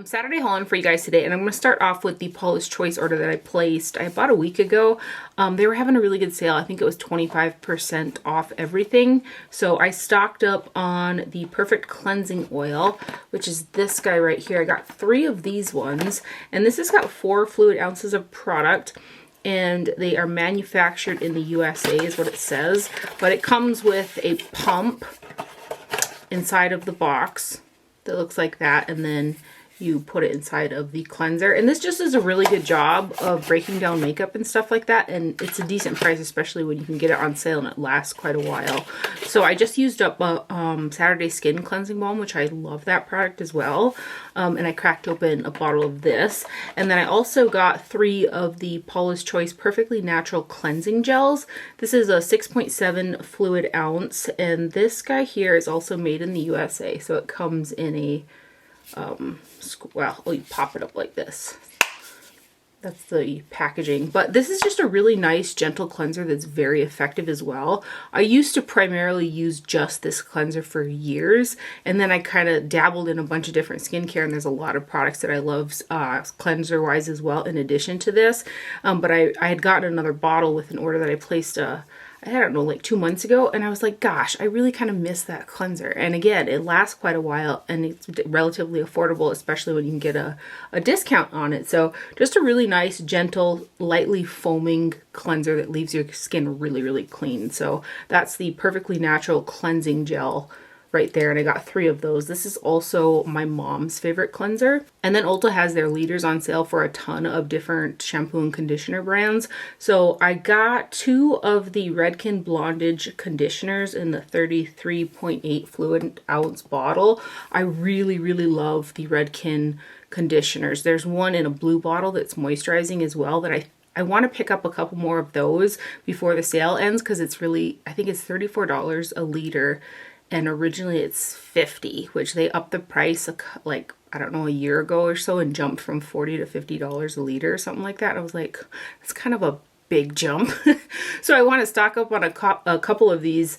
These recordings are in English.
Saturday haul for you guys today, and I'm going to start off with the Paula's Choice order that I placed about a week ago. They were having a really good sale. I think it was 25% off everything. So I stocked up on the Perfect Cleansing Oil, which is this guy right here. I got 3 of these ones, and this has got 4 fluid ounces of product, and they are manufactured in the USA is what it says. But it comes with a pump inside of the box that looks like that, and then you put it inside of the cleanser, and this just does a really good job of breaking down makeup and stuff like that, and it's a decent price, especially when you can get it on sale and it lasts quite a while. So I just used up a Saturday Skin Cleansing Balm, which I love that product as well, and I cracked open a bottle of this, and then I also got 3 of the Paula's Choice Perfectly Natural Cleansing Gels. This is a 6.7 fluid ounce, and this guy here is also made in the USA, so it comes in a well, you pop it up like this. That's the packaging, but this is just a really nice gentle cleanser that's very effective as well. I used to primarily use just this cleanser for years, and then I kind of dabbled in a bunch of different skincare, and there's a lot of products that I love cleanser wise as well in addition to this. But I had gotten another bottle with an order that I placed I don't know, like 2 months ago, and I was like, gosh, I really kind of miss that cleanser. And again, it lasts quite a while, and it's relatively affordable, especially when you can get a discount on it. So just a really nice, gentle, lightly foaming cleanser that leaves your skin really, really clean. So that's the Perfectly Natural Cleansing Gel right there, and I got 3 of those. This is also my mom's favorite cleanser. And then Ulta has their leaders on sale for a ton of different shampoo and conditioner brands. So I got 2 of the Redken Blondage conditioners in the 33.8 fluid ounce bottle. I really, really love the Redken conditioners. There's one in a blue bottle that's moisturizing as well that I want to pick up a couple more of those before the sale ends, because it's really, I think it's $34 a liter. And originally it's $50, which they upped the price like, I don't know, a year ago or so, and jumped from $40 to $50 a liter or something like that. I was like, it's kind of a big jump. So I want to stock up on a couple of these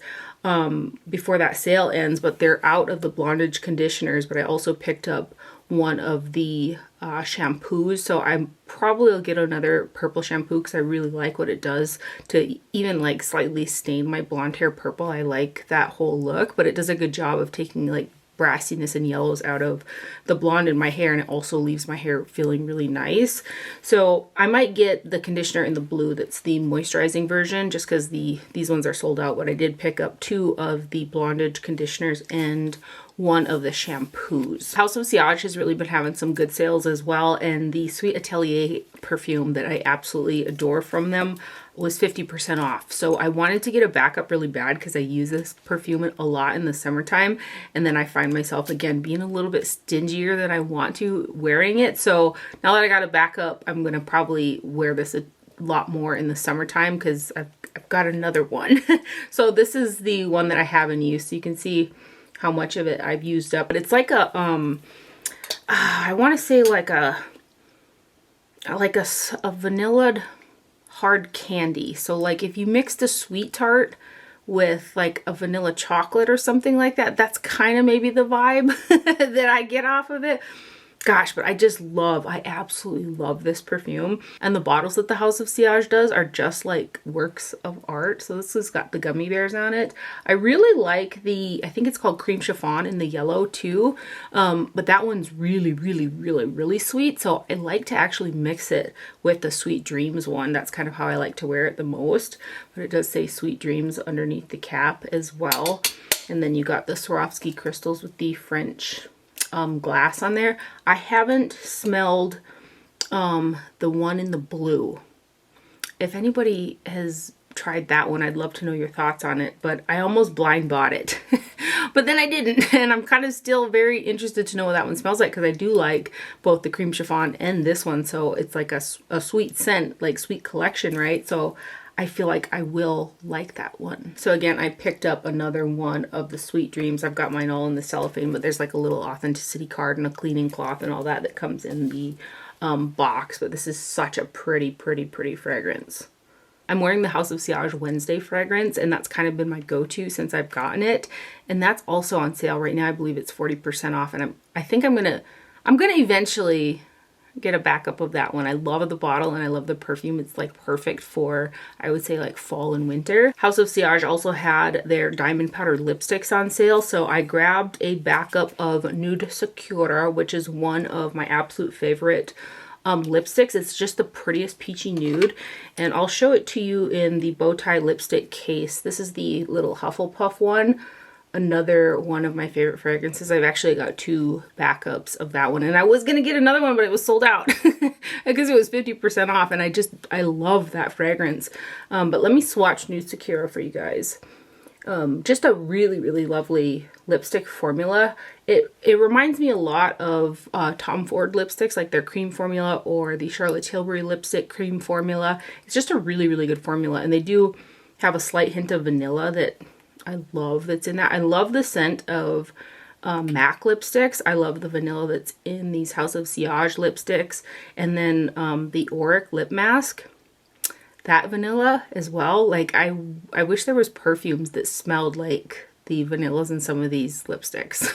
before that sale ends, but they're out of the Blondage conditioners. But I also picked up one of the shampoos, so I probably will get another purple shampoo because I really like what it does to even like slightly stain my blonde hair purple. I like that whole look, but it does a good job of taking like brassiness and yellows out of the blonde in my hair, and it also leaves my hair feeling really nice. So I might get the conditioner in the blue that's the moisturizing version, just because these ones are sold out. But I did pick up 2 of the Blondage conditioners and 1 of the shampoos. House of Sillage has really been having some good sales as well, and the Sweet Atelier perfume that I absolutely adore from them was 50% off. So I wanted to get a backup really bad because I use this perfume a lot in the summertime, and then I find myself again being a little bit stingier than I want to wearing it. So now that I got a backup, I'm gonna probably wear this a lot more in the summertime because I've got another one. So this is the one that I have in use, so you can see how much of it I've used up. But it's like a I want to say like a vanilla hard candy. So like if you mixed a sweet tart with like a vanilla chocolate or something like that, that's kind of maybe the vibe that I get off of it. Gosh, but I absolutely love this perfume. And the bottles that the House of Sillage does are just like works of art. So this has got the gummy bears on it. I really like I think it's called Cream Chiffon in the yellow too. But that one's really, really, really, really sweet. So I like to actually mix it with the Sweet Dreams one. That's kind of how I like to wear it the most. But it does say Sweet Dreams underneath the cap as well. And then you got the Swarovski crystals with the French glass on there. I haven't smelled the one in the blue. If anybody has tried that one, I'd love to know your thoughts on it, but I almost blind bought it. But then I didn't, and I'm kind of still very interested to know what that one smells like, because I do like both the Cream Chiffon and this one. So it's like a sweet scent, like sweet collection, right? So I feel like I will like that one. So again, I picked up another one of the Sweet Dreams. I've got mine all in the cellophane, but there's like a little authenticity card and a cleaning cloth and all that comes in the box. But this is such a pretty, pretty, pretty fragrance. I'm wearing the House of Sillage Wednesday fragrance, and that's kind of been my go-to since I've gotten it. And that's also on sale right now. I believe it's 40% off, and I think I'm I'm gonna eventually get a backup of that one. I love the bottle and I love the perfume. It's like perfect for, I would say, like fall and winter. House of Sillage also had their diamond powdered lipsticks on sale, so I grabbed a backup of Nude Sakura, which is one of my absolute favorite lipsticks. It's just the prettiest peachy nude, and I'll show it to you in the bow tie lipstick case. This is the little Hufflepuff one. Another one of my favorite fragrances. I've actually got 2 backups of that one, and I was gonna get another one, but it was sold out because it was 50% off, and I love that fragrance. But let me swatch Nude Sakura for you guys. Just a really, really lovely lipstick formula. It reminds me a lot of Tom Ford lipsticks, like their cream formula or the Charlotte Tilbury lipstick cream formula. It's just a really, really good formula, and they do have a slight hint of vanilla that I love that's in that. I love the scent of MAC lipsticks. I love the vanilla that's in these House of Sillage lipsticks. And then the Auric lip mask, that vanilla as well. Like I wish there was perfumes that smelled like the vanillas in some of these lipsticks.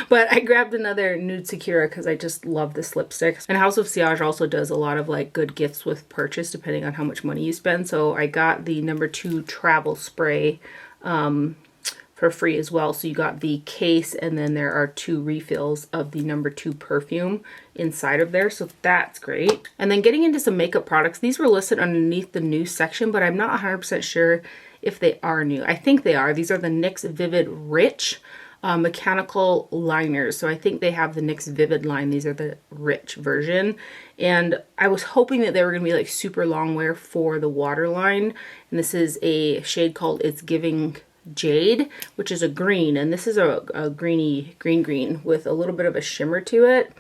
But I grabbed another Nude Sakura because I just love this lipstick. And House of Sillage also does a lot of like good gifts with purchase depending on how much money you spend. So I got the No. 2 travel spray for free as well. So you got the case, and then there are 2 refills of the No. 2 perfume inside of there. So that's great. And then getting into some makeup products, these were listed underneath the new section, but I'm not 100% sure if they are new. I think they are. These are the NYX Vivid Rich mechanical liners. So I think they have the NYX Vivid line. These are the rich version. And I was hoping that they were going to be like super long wear for the waterline. And this is a shade called It's Giving Jade, which is a green. And this is a greeny green with a little bit of a shimmer to it.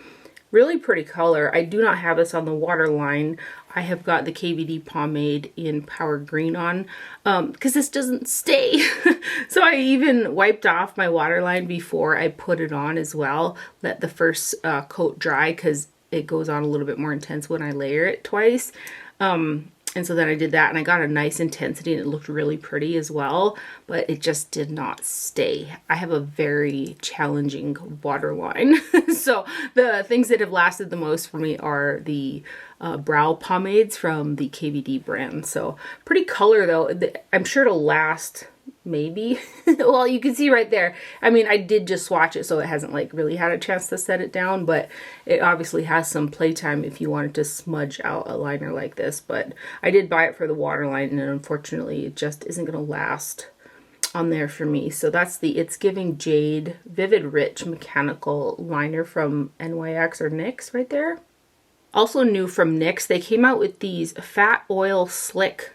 Really pretty color. I do not have this on the waterline. I have got the KVD pomade in Power Green on because this doesn't stay. So I even wiped off my waterline before I put it on as well. Let the first coat dry because it goes on a little bit more intense when I layer it twice. And so then I did that, and I got a nice intensity, and it looked really pretty as well, but it just did not stay. I have a very challenging waterline. So the things that have lasted the most for me are the brow pomades from the KVD brand. So pretty color though. I'm sure it'll last maybe. Well, you can see right there. I mean, I did just swatch it, so it hasn't like really had a chance to set it down, but it obviously has some playtime if you wanted to smudge out a liner like this. But I did buy it for the waterline, and unfortunately it just isn't going to last on there for me. So that's the It's Giving Jade Vivid Rich mechanical liner from NYX or NYX right there. Also new from NYX, they came out with these Fat Oil Slick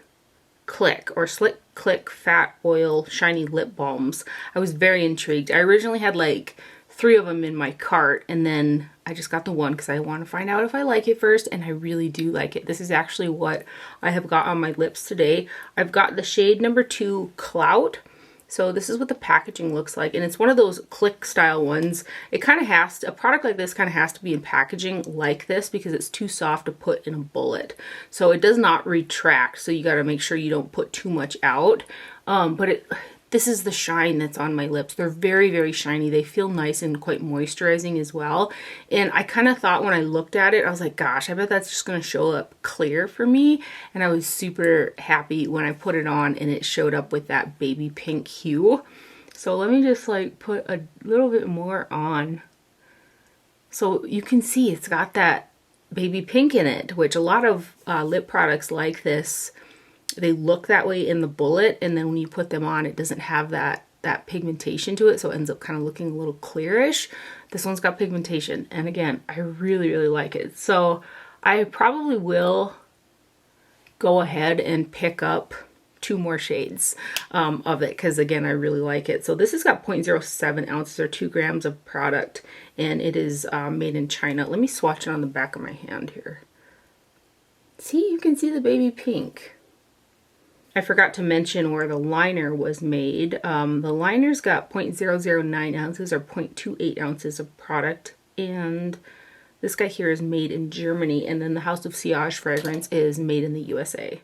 Click or Slick Click Fat Oil Shiny Lip Balms. I was very intrigued. I originally had like 3 of them in my cart, and then I just got the one because I want to find out if I like it first, and I really do like it. This is actually what I have got on my lips today. I've got the shade No. 2 Clout. So this is what the packaging looks like, and it's one of those click style ones. It kind of has to, a product like this kind of has to be in packaging like this because it's too soft to put in a bullet. So it does not retract, so you got to make sure you don't put too much out. But this is the shine that's on my lips. They're very, very shiny. They feel nice and quite moisturizing as well. And I kind of thought when I looked at it, I was like, gosh, I bet that's just going to show up clear for me. And I was super happy when I put it on and it showed up with that baby pink hue. So let me just like put a little bit more on. So you can see it's got that baby pink in it, which a lot of lip products like this, they look that way in the bullet, and then when you put them on, it doesn't have that pigmentation to it, so it ends up kind of looking a little clearish. This one's got pigmentation, and again, I really, really like it. So I probably will go ahead and pick up 2 more shades of it, because again, I really like it. So this has got 0.07 ounces or 2 grams of product, and it is made in China. Let me swatch it on the back of my hand here. See, you can see the baby pink. I forgot to mention where the liner was made. The liner's got 0.009 ounces or 0.28 ounces of product, and this guy here is made in Germany, and then the House of Sillage fragrance is made in the USA.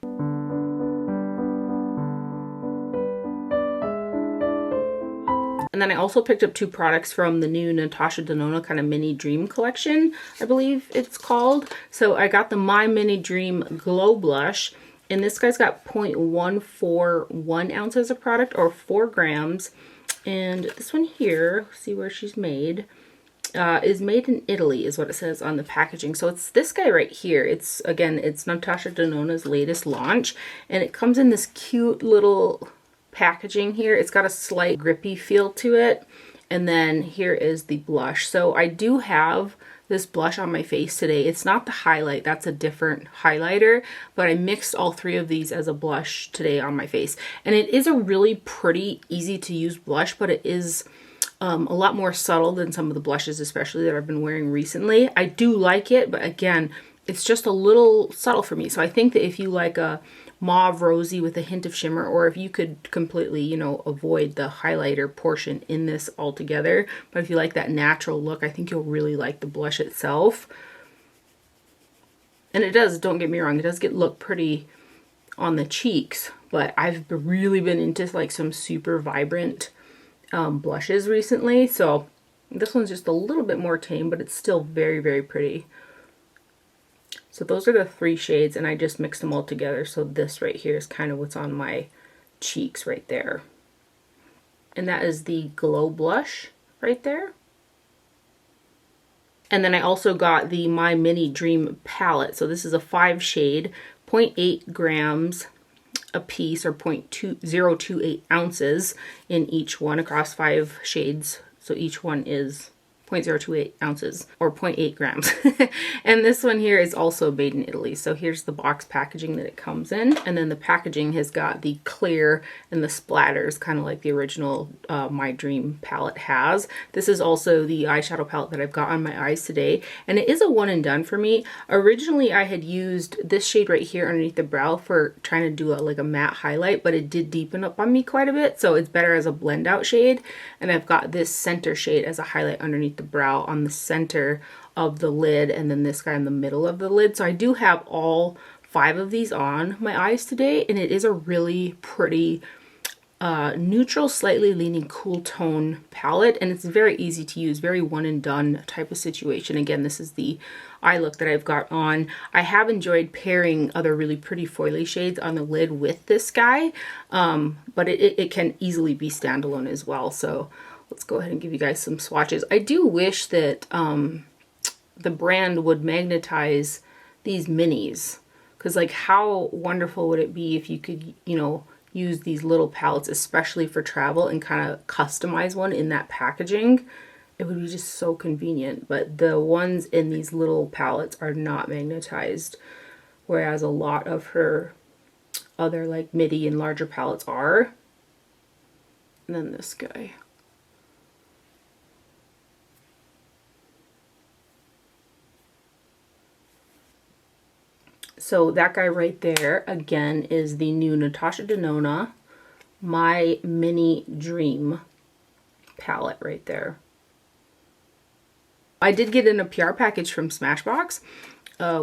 And then I also picked up 2 products from the new Natasha Denona kind of mini dream collection, I believe it's called. So I got the My Mini Dream Glow Blush, and this guy's got 0.141 ounces of product, or 4 grams. And this one here, see where she's made, is made in Italy, is what it says on the packaging. So it's this guy right here. It's, again, it's Natasha Denona's latest launch, and it comes in this cute little packaging here. It's got a slight grippy feel to it. And then here is the blush. So I do have this blush on my face today. It's not the highlight, that's a different highlighter, but I mixed all 3 of these as a blush today on my face. And it is a really pretty, easy to use blush, but it is a lot more subtle than some of the blushes, especially that I've been wearing recently. I do like it, but again, it's just a little subtle for me. So I think that if you like a mauve rosy with a hint of shimmer, or if you could completely, you know, avoid the highlighter portion in this altogether, but if you like that natural look, I think you'll really like the blush itself. And it does, don't get me wrong, it does look pretty on the cheeks, but I've really been into like some super vibrant blushes recently, so this one's just a little bit more tame, but it's still very, very pretty. So those are the 3 shades, and I just mixed them all together. So this right here is kind of what's on my cheeks right there. And that is the Glow Blush right there. And then I also got the My Mini Dream palette. So this is a 5 shade, 0.8 grams a piece, or 0.2028 ounces in each one across 5 shades. So each one is 0.028 ounces, or 0.8 grams. And this one here is also made in Italy. So here's the box packaging that it comes in. And then the packaging has got the clear and the splatters, kind of like the original My Dream palette has. This is also the eyeshadow palette that I've got on my eyes today. And it is a one and done for me. Originally, I had used this shade right here underneath the brow for trying to do like a matte highlight, but it did deepen up on me quite a bit. So it's better as a blend out shade. And I've got this center shade as a highlight underneath the brow on the center of the lid, and then this guy in the middle of the lid. So I do have all 5 of these on my eyes today, and it is a really pretty neutral, slightly leaning cool tone palette, and it's very easy to use, very one and done type of situation. Again, this is the eye look that I've got on. I have enjoyed pairing other really pretty foily shades on the lid with this guy, but it can easily be standalone as well. So let's go ahead and give you guys some swatches. I do wish that the brand would magnetize these minis, because like how wonderful would it be if you could, you know, use these little palettes, especially for travel, and kind of customize one in that packaging. It would be just so convenient. But the ones in these little palettes are not magnetized, whereas a lot of her other like midi and larger palettes are. And then this guy. So that guy right there, again, is the new Natasha Denona My Mini Dream palette right there. I did get in a PR package from Smashbox,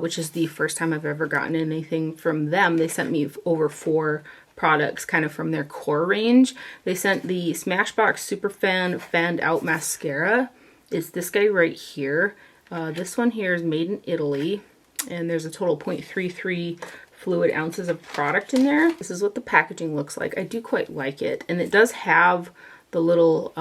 which is the first time I've ever gotten anything from them. They sent me over 4 products kind of from their core range. They sent the Smashbox Superfan Fanned Out Mascara. It's this guy right here. This one here is made in Italy. And there's a total 0.33 fluid ounces of product in there. This is what the packaging looks like. I do quite like it. And it does have the little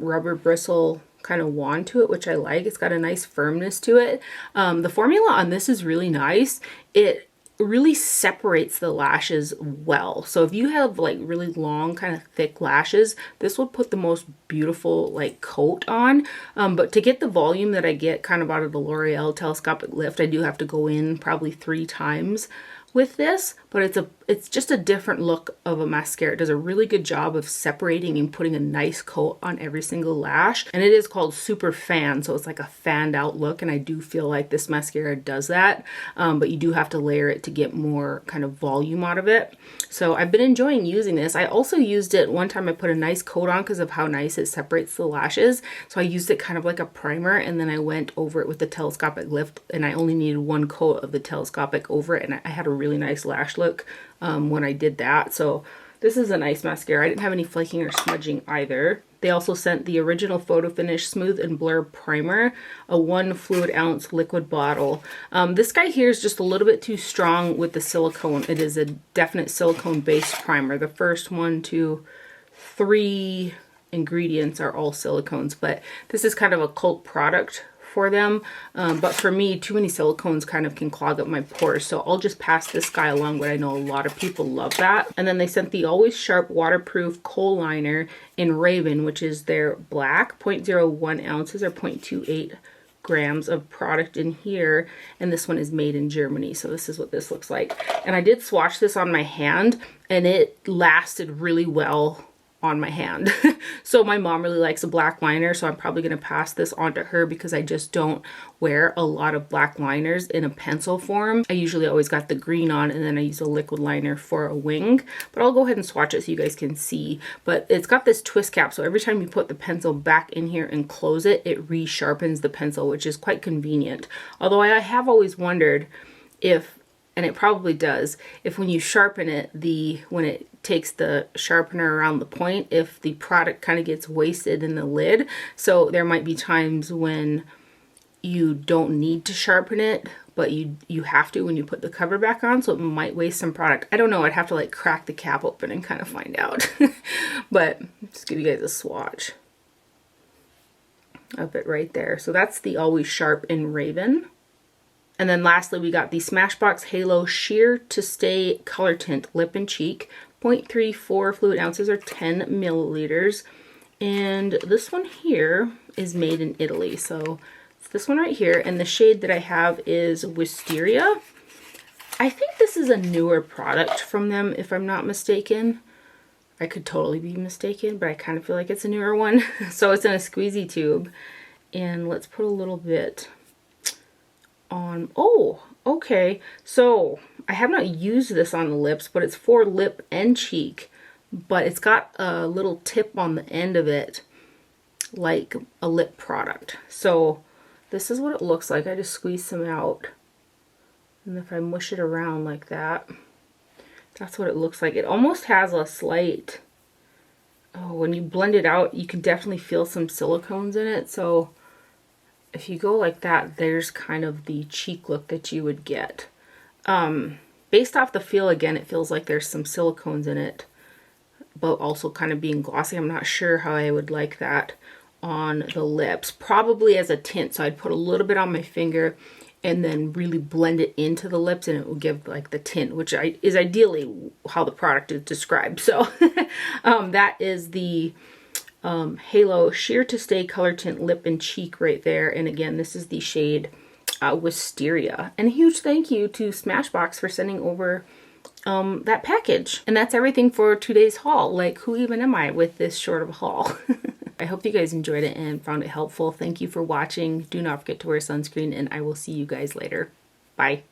rubber bristle kind of wand to it, which I like. It's got a nice firmness to it. The formula on this is really nice. It really separates the lashes well. So if you have like really long kind of thick lashes, this will put the most beautiful like coat on. But to get the volume that I get kind of out of the L'Oreal Telescopic Lift, I do have to go in probably 3 times with this, but it's just a different look of a mascara. It does a really good job of separating and putting a nice coat on every single lash. And it is called Super Fan, so it's like a fanned out look, and I do feel like this mascara does that, but you do have to layer it to get more kind of volume out of it. So I've been enjoying using this. I also used it one time. I put a nice coat on because of how nice it separates the lashes. So I used it kind of like a primer, and then I went over it with the Telescopic Lift, and I only needed 1 coat of the Telescopic over it, and I had a really nice lash look when I did that. So This is a nice mascara. I didn't have any flaking or smudging either. They also sent the original Photo Finish Smooth and Blur Primer, a 1 fluid ounce liquid bottle. This guy here is just a little bit too strong with the silicone. It is a definite silicone based primer. The first 1, 2, 3 ingredients are all silicones, but this is kind of a cult product for them. But for me, too many silicones kind of can clog up my pores, so I'll just pass this guy along, but I know a lot of people love that. And then they sent the Always Sharp Waterproof Kohl Liner in Raven, which is their black, 0.01 ounces or 0.28 grams of product in here, and this one is made in Germany. So this is what this looks like. And I did swatch this on my hand, and it lasted really well on my hand. So my mom really likes a black liner, so I'm probably going to pass this on to her because I just don't wear a lot of black liners in a pencil form. I usually always got the green on, and then I use a liquid liner for a wing. But I'll go ahead and swatch it so you guys can see. But it's got this twist cap, so every time you put the pencil back in here and close it, it re-sharpens the pencil, which is quite convenient. Although I have always wondered if, and it probably does, if when you sharpen it, when it takes the sharpener around the point, if the product kind of gets wasted in the lid. So there might be times when you don't need to sharpen it, but you have to when you put the cover back on, so it might waste some product. I don't know, I'd have to like crack the cap open and kind of find out. But just give you guys a swatch of it right there. So that's the Always Sharp in Raven. And then lastly, we got the Smashbox Halo Sheer to Stay Color Tint Lip and Cheek, 0.34 fluid ounces or 10 milliliters. And this one here is made in Italy. So it's this one right here. And the shade that I have is Wisteria. I think this is a newer product from them, if I'm not mistaken. I could totally be mistaken, but I kind of feel like it's a newer one. So it's in a squeezy tube. And let's put a little bit on. Oh, okay. So I have not used this on the lips, but it's for lip and cheek, but it's got a little tip on the end of it like a lip product. So this is what it looks like. I just squeeze some out, and if I mush it around like that, that's what it looks like. It almost has a slight, oh, when you blend it out, you can definitely feel some silicones in it. So if you go like that, there's kind of the cheek look that you would get. Based off the feel, again, it feels like there's some silicones in it, but also kind of being glossy. I'm not sure how I would like that on the lips. Probably as a tint, so I'd put a little bit on my finger and then really blend it into the lips, and it will give like the tint, which is ideally how the product is described. So that is the Halo Sheer to Stay Color Tint Lip and Cheek right there. And again, this is the shade Wisteria. And a huge thank you to Smashbox for sending over that package. And that's everything for today's haul. Like, who even am I with this short of a haul? I hope you guys enjoyed it and found it helpful. Thank you for watching. Do not forget to wear sunscreen, and I will see you guys later. Bye.